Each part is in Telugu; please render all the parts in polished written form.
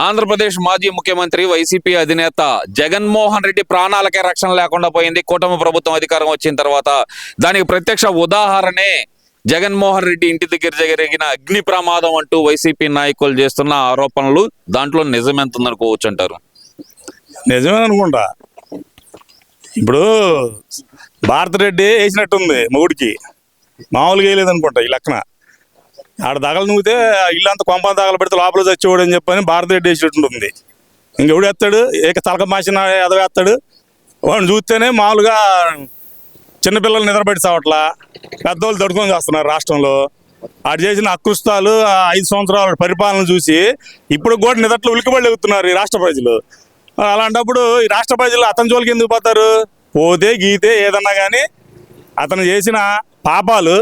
ఆంధ్రప్రదేశ్ మాజీ ముఖ్యమంత్రి వైసీపీ అధినేత జగన్మోహన్ రెడ్డి ప్రాణాలకే రక్షణ లేకుండా పోయింది. కూటమి ప్రభుత్వం అధికారం వచ్చిన తర్వాత దానికి ప్రత్యక్ష ఉదాహరణే జగన్మోహన్ రెడ్డి ఇంటి దగ్గర జరిగిన అగ్ని ప్రమాదం అంటూ వైసీపీ నాయకులు చేస్తున్న ఆరోపణలు. దాంట్లో నిజమెంత ఉందనుకోవచ్చు అంటారు? నిజమే అనుకుంటా. ఇప్పుడు భారతరెడ్డి వేసినట్టుంది మొగుడికి, మామూలుగా వేయలేదు అనుకుంటా ఈ లెక్కన. ఆడ దగలు నువ్వుతే ఇల్లు అంతా కొంప దగలు పెడితే లోపల చచ్చేవాడు అని చెప్పని భారతరెడ్డి వేసినట్టుంది. ఇంకెవడు వేస్తాడు? ఏక తలక మాసిన ఎదవేస్తాడు. వాడిని చూస్తేనే మామూలుగా చిన్నపిల్లలు నిద్రపెట్టి చావట్లా, పెద్దవాళ్ళు తడుకొని చేస్తున్నారు రాష్ట్రంలో. ఆడు చేసిన అకృష్టాలు 5 సంవత్సరాల పరిపాలన చూసి ఇప్పుడు కూడా నిద్రలో ఉలికిబడి ఎగుతున్నారు ఈ రాష్ట్ర ప్రజలు. అలాంటప్పుడు ఈ రాష్ట్ర ప్రజలు అతని జోలికి ఎందుకు పోతారు? పోతే గీతే ఏదన్నా కానీ అతను చేసిన పాపాలు,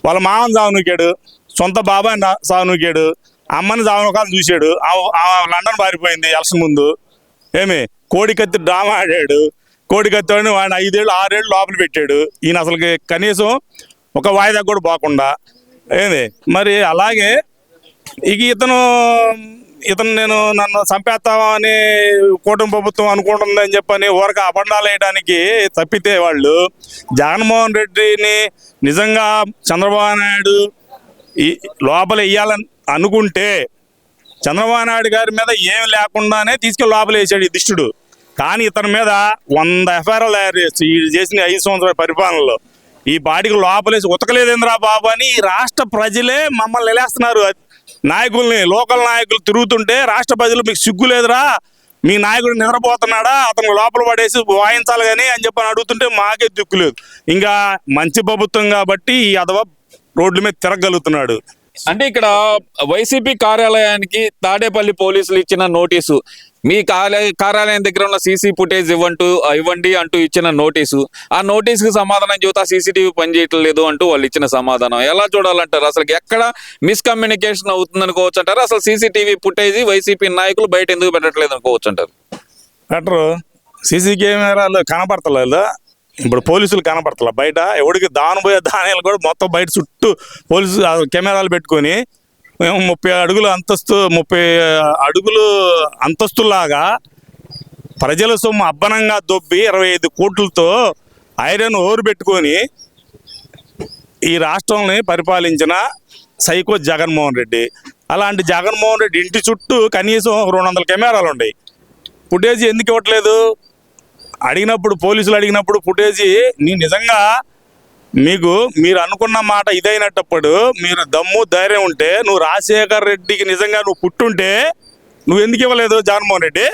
వాళ్ళ మామని సావనూకాడు, సొంత బాబాని సావనూకాడు, అమ్మని సావనూకాలు చూశాడు. లండన్ పారిపోయింది ఎలక్షన్ ముందు. ఏమి కోడికత్తి డ్రామా ఆడాడు. కోడికత్తిని వాడిని 5 ఏళ్ళు 6 ఏళ్ళు లోపల పెట్టాడు. ఈయన అసలుకి కనీసం ఒక వాయిదా కూడా పోకుండా. ఏంది మరి అలాగే ఇక నన్ను చంపేస్తామని కూటమి ప్రభుత్వం అనుకుంటుందని చెప్పని ఊరక అబండాలు వేయడానికి తప్పితే వాళ్ళు జగన్మోహన్ రెడ్డిని నిజంగా చంద్రబాబు నాయుడు లోపల వేయాలని అనుకుంటే చంద్రబాబు నాయుడు గారి మీద ఏమి లేకుండానే తీసుకెళ్ళి లోపల వేసాడు ఈ దిష్టుడు. కానీ ఇతని మీద 100 ఎఫ్ఐఆర్లు తయారు చేసి చేసిన 5 సంవత్సరాల పరిపాలనలో ఈ బాడీకి లోపలేసి ఉతకలేదేంద్రా బాబు అని ఈ రాష్ట్ర ప్రజలే మమ్మల్ని నిలేస్తున్నారు. నాయకుల్ని, లోకల్ నాయకులు తిరుగుతుంటే రాష్ట్ర ప్రజలు మీకు సిగ్గు లేదురా, మీ నాయకుడు నిద్రపోతున్నాడా, అతను లోపల పడేసి వాయించాలి కానీ అని చెప్పని అడుగుతుంటే మాకే దిక్కులేదు. ఇంకా మంచి ప్రభుత్వం కాబట్టి ఈ అదవ రోడ్ల మీద తిరగలుగుతున్నాడు. అంటే ఇక్కడ వైసీపీ కార్యాలయానికి తాడేపల్లి పోలీసులు ఇచ్చిన నోటీసు, మీ కార్యాలయం దగ్గర ఉన్న సీసీ ఫుటేజ్ ఇవ్వండి అంటూ ఇచ్చిన నోటీసు, ఆ నోటీసుకు సమాధానం చూస్తే సీసీటీవీ పనిచేయట్లేదు అంటూ వాళ్ళు ఇచ్చిన సమాధానం ఎలా చూడాలంటారు? అసలు ఎక్కడ మిస్కమ్యూనికేషన్ అవుతుంది అనుకోవచ్చు అంటారు? అసలు సీసీటీవీ ఫుటేజ్ వైసీపీ నాయకులు బయట ఎందుకు పెట్టట్లేదు అనుకోవచ్చు అంటారు? పెట్టరు. సీసీ కెమెరాలు కనపడతలేదు. ఇప్పుడు పోలీసులు కనపడతలే బయట. ఎవడికి దానిపోయే దానిలు కూడా మొత్తం బయట చుట్టూ పోలీసు కెమెరాలు పెట్టుకొని 30 అడుగులు అంతస్తు 30 అడుగులు అంతస్తులాగా ప్రజల సొమ్ము అబ్బనంగా దొబ్బి 25 కోట్లతో ఐరన్ ఓరు పెట్టుకొని ఈ రాష్ట్రాన్ని పరిపాలించిన సైకో జగన్మోహన్ రెడ్డి. అలాంటి జగన్మోహన్ రెడ్డి ఇంటి చుట్టూ కనీసం 200 కెమెరాలు ఉన్నాయి. ఫుటేజీ ఎందుకు ఇవ్వట్లేదు? అడిగినప్పుడు పోలీసులు అడిగినప్పుడు ఫుటేజీ నిజంగా మీరు అనుకున్న మాట ఇదైనప్పుడు మీరు దమ్ము ధైర్యం ఉంటే నువ్వు రాజశేఖర్ రెడ్డికి నిజంగా నువ్వు పుట్టుంటే నువ్వు ఎందుకు ఇవ్వలేదు? జగన్మోహన్ రెడ్డి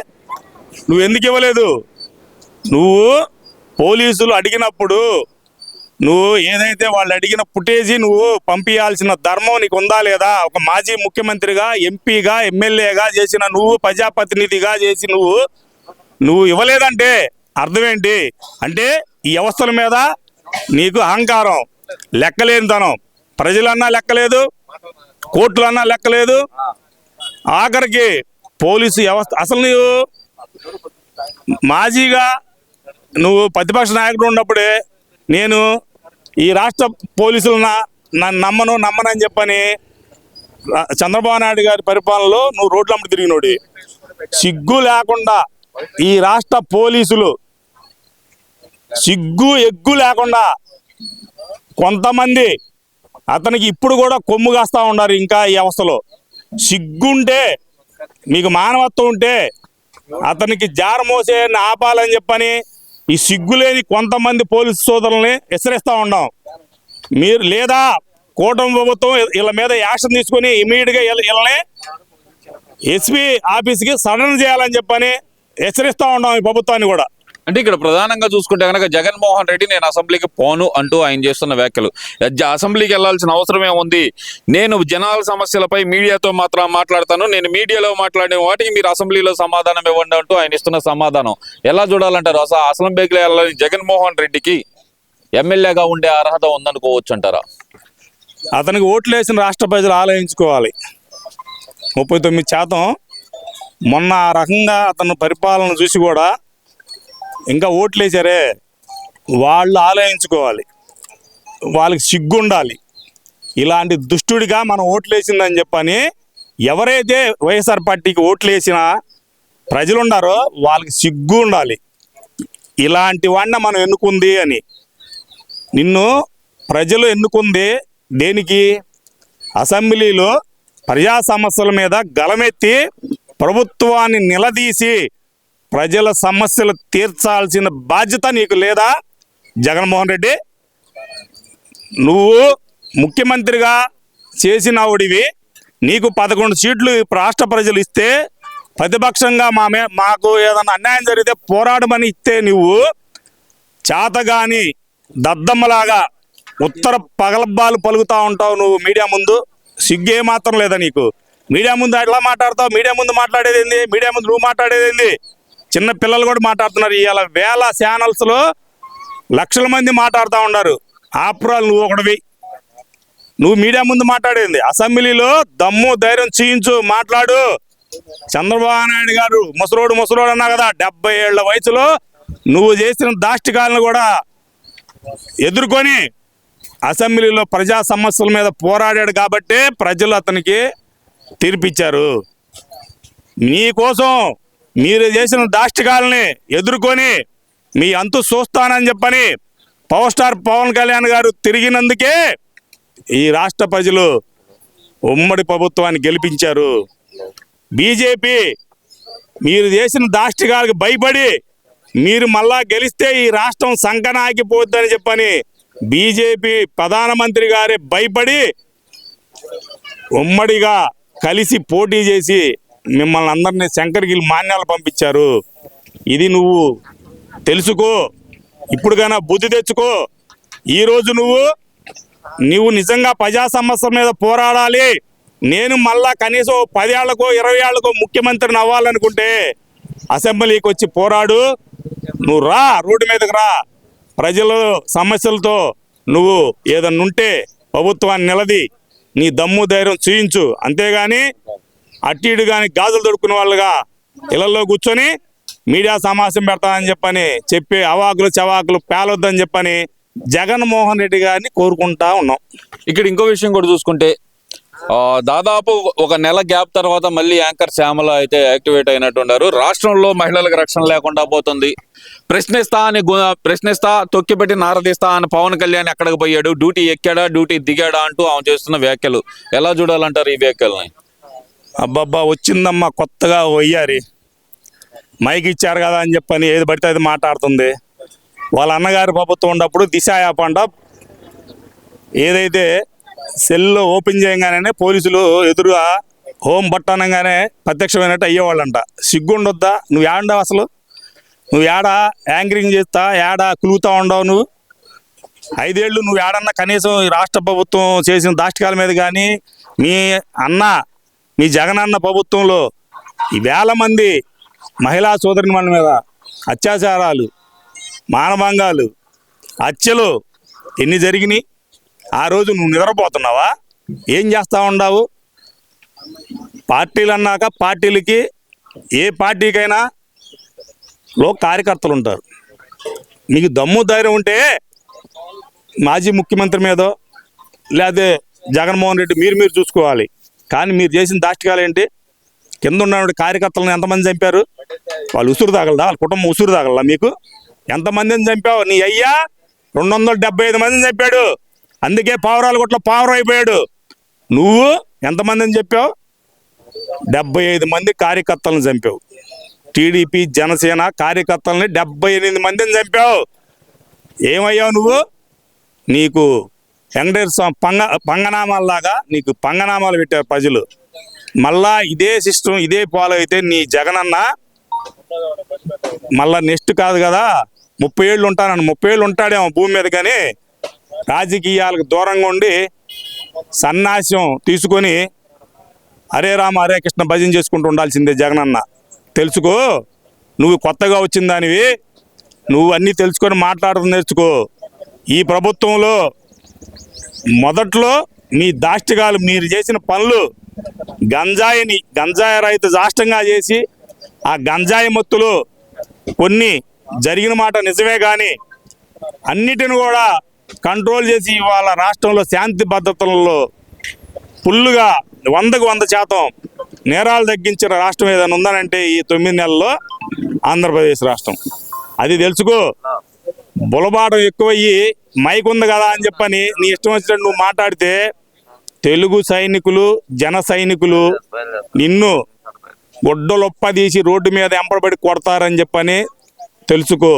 నువ్వు ఎందుకు ఇవ్వలేదు? నువ్వు పోలీసులు అడిగినప్పుడు నువ్వు ఏదైతే వాళ్ళు అడిగిన ఫుటేజీ నువ్వు పంపించాల్సిన ధర్మం నీకు ఉందా లేదా? ఒక మాజీ ముఖ్యమంత్రిగా, ఎంపీగా, ఎమ్మెల్యేగా చేసిన నువ్వు, ప్రజాప్రతినిధిగా చేసి నువ్వు ఇవ్వలేదంటే అర్థం ఏంటి? అంటే ఈ వ్యవస్థల మీద నీకు అహంకారం, లెక్కలేనితనం. ప్రజలన్నా లెక్కలేదు, కోర్టులన్నా లెక్కలేదు, ఆఖరికి పోలీసు వ్యవస్థ. అసలు నువ్వు మాజీగా నువ్వు ప్రతిపక్ష నాయకుడు ఉన్నప్పుడే నేను ఈ రాష్ట్ర పోలీసులను నమ్మనని చెప్పని చంద్రబాబు నాయుడు గారి పరిపాలనలో నువ్వు రోడ్లమ్మడి తిరిగినోడి. సిగ్గు లేకుండా ఈ రాష్ట్ర పోలీసులు సిగ్గు ఎగ్గు లేకుండా కొంతమంది అతనికి ఇప్పుడు కూడా కొమ్ము కాస్తా ఉన్నారు. ఇంకా ఈ వ్యవస్థలో సిగ్గుంటే, మీకు మానవత్వం ఉంటే అతనికి జారమోసే ఆపాలని చెప్పని ఈ సిగ్గులేని కొంతమంది పోలీసు సోదరుల్ని హెచ్చరిస్తూ ఉన్నాం. మీరు లేదా కూటమి ప్రభుత్వం వీళ్ళ మీద యాక్షన్ తీసుకొని ఇమీడియట్గా వీళ్ళని ఎస్పీ ఆఫీస్కి సడన్ చేయాలని చెప్పని హెచ్చరిస్తూ ఉన్నాం ఈ ప్రభుత్వాన్ని కూడా. అంటే ఇక్కడ ప్రధానంగా చూసుకుంటే కనుక జగన్మోహన్ రెడ్డి నేను అసెంబ్లీకి పోను అంటూ ఆయన చేస్తున్న వ్యాఖ్యలు, అసెంబ్లీకి వెళ్లాల్సిన అవసరమే ఉంది, నేను జనాల సమస్యలపై మీడియాతో మాత్రం మాట్లాడతాను, నేను మీడియాలో మాట్లాడే వాటికి మీరు అసెంబ్లీలో సమాధానం ఇవ్వండి అంటూ ఆయన ఇస్తున్న సమాధానం ఎలా చూడాలంటారు? అసలు అసెంబ్లీకి వెళ్ళాలని జగన్మోహన్ రెడ్డికి ఎమ్మెల్యేగా ఉండే అర్హత ఉందనుకోవచ్చు అంటారా? అతనికి ఓట్లు వేసిన రాష్ట్ర ప్రజలు ఆలోచించుకోవాలి. 39% మొన్న ఆ రకంగా అతను పరిపాలన చూసి కూడా ఇంకా ఓట్లేసారే, వాళ్ళు ఆలోచించుకోవాలి. వాళ్ళకి సిగ్గు ఉండాలి. ఇలాంటి దుష్టుడిగా మనం ఓట్లేసిందని చెప్పని ఎవరైతే వైఎస్ఆర్ పార్టీకి ఓట్లు వేసినా ప్రజలు ఉన్నారో వాళ్ళకి సిగ్గు ఉండాలి, ఇలాంటి వాడిని మనం ఎన్నుకుంది అని. నిన్ను ప్రజలు ఎన్నుకుంది దేనికి? అసెంబ్లీలో ప్రజా సమస్యల మీద గలమెత్తి ప్రభుత్వాన్ని నిలదీసి ప్రజల సమస్యలు తీర్చాల్సిన బాధ్యత నీకు లేదా జగన్మోహన్ రెడ్డి? నువ్వు ముఖ్యమంత్రిగా చేసినవుడివి, నీకు 11 సీట్లు రాష్ట్ర ప్రజలు ఇస్తే ప్రతిపక్షంగా మాకు ఏదైనా అన్యాయం జరిగితే పోరాడమని ఇస్తే నువ్వు చేతగాని దద్దమ్మలాగా ఉత్తర పగలబ్బాలు పలుకుతా ఉంటావు. నువ్వు మీడియా ముందు సిగ్గే మాత్రం లేదా నీకు? మీడియా ముందు ఎట్లా మాట్లాడతావు? మీడియా ముందు మాట్లాడేది ఏంది? మీడియా ముందు నువ్వు మాట్లాడేది ఏంది? చిన్న పిల్లలు కూడా మాట్లాడుతున్నారు. ఇవాళ వేల ఛానల్స్లో లక్షల మంది మాట్లాడుతూ ఉన్నారు. ఆపురాలు నువ్వు ఒకటివి. నువ్వు మీడియా ముందు మాట్లాడేది అసెంబ్లీలో దమ్ము ధైర్యం చీయించు, మాట్లాడు. చంద్రబాబు నాయుడు గారు ముసలోడు అన్నా కదా, 70 ఏళ్ల వయసులో నువ్వు చేసిన దాష్టికాలను కూడా ఎదుర్కొని అసెంబ్లీలో ప్రజా సమస్యల మీద పోరాడాడు కాబట్టే ప్రజలు అతనికి తీర్పిచ్చారు. మీకోసం మీరు చేసిన దాష్టికాలని ఎదుర్కొని మీ అంతు చూస్తానని చెప్పని పవర్ స్టార్ పవన్ కళ్యాణ్ గారు తిరిగినందుకే ఈ రాష్ట్ర ప్రజలు ఉమ్మడి ప్రభుత్వాన్ని గెలిపించారు. బీజేపీ మీరు చేసిన దాష్టికాలకు భయపడి మీరు మళ్ళా గెలిస్తే ఈ రాష్ట్రం సంకనాగిపోద్దని చెప్పని బీజేపీ ప్రధానమంత్రి గారే భయపడి ఉమ్మడిగా కలిసి పోటీ చేసి మిమ్మల్ని అందరినీ శంకర్గిరి మాన్యాలు పంపించారు. ఇది నువ్వు తెలుసుకో, ఇప్పుడుకైనా బుద్ధి తెచ్చుకో. ఈరోజు నువ్వు నిజంగా ప్రజా సమస్య మీద పోరాడాలి, నేను మళ్ళా కనీసం 10 ఏళ్లకో 20 ఏళ్లకో ముఖ్యమంత్రిని అవ్వాలనుకుంటే అసెంబ్లీకి వచ్చి పోరాడు. నువ్వు రా, రోడ్డు మీదకి రా, ప్రజల సమస్యలతో నువ్వు ఏదన్నా ఉంటే ప్రభుత్వాన్ని నిలది నీ దమ్ము ధైర్యం చూయించు. అంతేగాని అటు ఇటు కానీ గాజులు దొడుకునే వాళ్ళుగా ఇళ్లలో కూర్చొని మీడియా సమావేశం పెడతానని చెప్పి అవాకులు చవాకులు పేలొద్దని చెప్పని జగన్మోహన్ రెడ్డి గారిని కోరుకుంటా ఉన్నాం. ఇక్కడ ఇంకో విషయం కూడా చూసుకుంటే దాదాపు 1 నెల గ్యాప్ తర్వాత మళ్ళీ యాంకర్ శ్యామల అయితే యాక్టివేట్ అయినట్టున్నారు. రాష్ట్రంలో మహిళలకు రక్షణ లేకుండా పోతుంది, ప్రశ్నిస్తా తొక్కిపెట్టి నారదీస్తా అని పవన్ కళ్యాణ్ ఎక్కడికి పోయాడు, డ్యూటీ ఎక్కాడా డ్యూటీ దిగాడా అంటూ ఆమె చేస్తున్న వ్యాఖ్యలు ఎలా చూడాలంటారు ఈ వ్యాఖ్యలని? అబ్బబ్బా, వచ్చిందమ్మా కొత్తగా వయ్యారి, మైక్ ఇచ్చారు కదా అని చెప్పని ఏది పడితే అది మాట్లాడుతుంది. వాళ్ళ అన్నగారి ప్రభుత్వం ఉన్నప్పుడు దిశ యాప్ అంట ఏదైతే సెల్లో ఓపెన్ చేయగానే పోలీసులు ఎదురుగా హోమ్ బట్టనంగానే ప్రత్యక్షమైనట్టు అయ్యేవాళ్ళంట. సిగ్గుండొద్దా? నువ్వు ఏడండావు అసలు? నువ్వు ఏడా యాంకరింగ్ చేస్తా, ఏడా కులుగుతా ఉండవు? నువ్వు 5 ఏళ్ళు నువ్వు ఏడన్నా కనీసం ఈ రాష్ట్ర ప్రభుత్వం చేసిన దాష్టికాల మీద కానీ మీ జగనన్న ప్రభుత్వంలో ఈ వేల మంది మహిళా సోదరిమణుల మీద అత్యాచారాలు, మానభంగాలు, హత్యలు ఎన్ని జరిగినాయి? ఆ రోజు నువ్వు నిద్రపోతున్నావా? ఏం చేస్తా ఉండవు? పార్టీలు అన్నాక పార్టీలకి ఏ పార్టీకైనా కార్యకర్తలు ఉంటారు. మీకు దమ్ము ధైర్యం ఉంటే మాజీ ముఖ్యమంత్రి మీదో లేకపోతే జగన్మోహన్ రెడ్డి మీరు చూసుకోవాలి. కానీ మీరు చేసిన దాష్టికాలు ఏంటి? కింద ఉన్న కార్యకర్తలను ఎంతమంది చంపారు? వాళ్ళు ఉసురు తాగలదా? వాళ్ళ కుటుంబం ఉసురు తాగలదా? మీకు ఎంతమందిని చంపావు? నీ అయ్యా 275 మందిని చంపాడు, అందుకే పావురాల గుట్లో పావురం అయిపోయాడు. నువ్వు ఎంతమందిని చెప్పావు? 75 మంది కార్యకర్తలను చంపావు. టీడీపీ జనసేన కార్యకర్తలని 78 మందిని చంపావు. ఏమయ్యావు నువ్వు? నీకు వెంకటేశ్వర స్వామి పంగనామాల్లాగా నీకు పంగనామాలు పెట్టారు ప్రజలు. మళ్ళా ఇదే సిస్టమ్ ఇదే ఫాలో అయితే నీ జగనన్న మళ్ళా నెక్స్ట్ కాదు కదా 30 ఏళ్ళు ఉంటానని 30 ఏళ్ళు ఉంటాడేమో భూమి మీద, కానీ రాజకీయాలకు దూరంగా ఉండి సన్యాసం తీసుకొని హరే రామ హరే కృష్ణ భజన చేసుకుంటూ ఉండాల్సిందే జగనన్న. తెలుసుకో, నువ్వు కొత్తగా వచ్చిన దానివి, నువ్వు అన్నీ తెలుసుకొని మాట్లాడడం నేర్చుకో. ఈ ప్రభుత్వంలో మొదట్లో మీ దాష్టికాలు, మీరు చేసిన పనులు, గంజాయి రైతు రాష్ట్రంగా చేసి ఆ గంజాయి మత్తులు కొన్ని జరిగిన మాట నిజమే, కానీ అన్నిటిని కూడా కంట్రోల్ చేసి ఇవాళ రాష్ట్రంలో శాంతి భద్రతలలో ఫుల్లుగా 100% నేరాలు తగ్గించిన రాష్ట్రం ఏదైనా ఉందనంటే ఈ 9 నెలల్లో ఆంధ్రప్రదేశ్ రాష్ట్రం. అది తెలుసుకో. బులబాటం ఎక్కువయ్యి మైక్ ఉంది కదా అని చెప్పని నీ ఇష్టం వచ్చినట్టు నువ్వు మాట్లాడితే తెలుగు సైనికులు, జన సైనికులు నిన్ను గొడ్డలొప్ప తీసి రోడ్డు మీద ఎంపడబడి కొడతారని చెప్పని తెలుసుకో.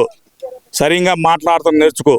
సరిగ్గా మాట్లాడతాం నేర్చుకో.